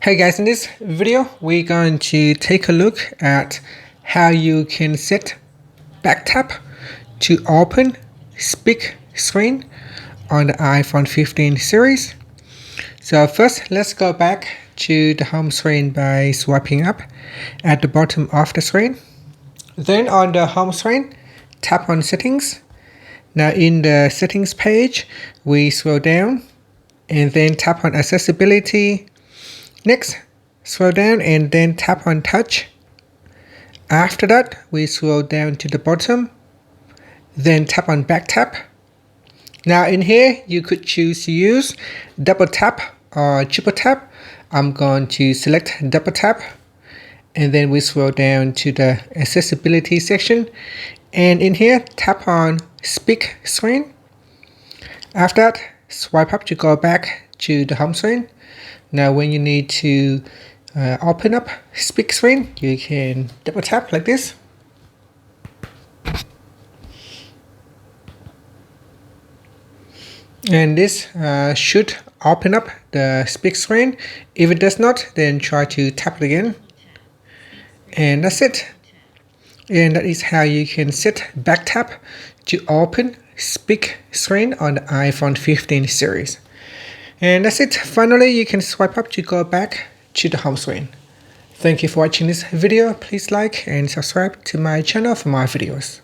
Hey guys, in this video we're going to take a look at how you can set back tap to open speak screen on the iPhone 15 series. So first let's go back to the home screen by swiping up at the bottom of the screen. Then on the home screen, tap on settings. Now in the settings page, we scroll down and then tap on accessibility. Next, scroll down and then tap on touch. After that, we scroll down to the bottom, then tap on back tap. Now in here, you could choose to use double tap or triple tap. I'm going to select double tap, and then we scroll down to the accessibility section. And in here, tap on speak screen. After that, swipe up to go back to the home screen. Now when you need to open up speak screen, you can double tap like this. And this should open up the speak screen. If it does not, then try to tap it again. And that's it. And that is how you can set back tap to open speak screen on the iPhone 15 series. And that's it. Finally, you can swipe up to go back to the home screen. Thank you for watching this video. Please like and subscribe to my channel for more videos.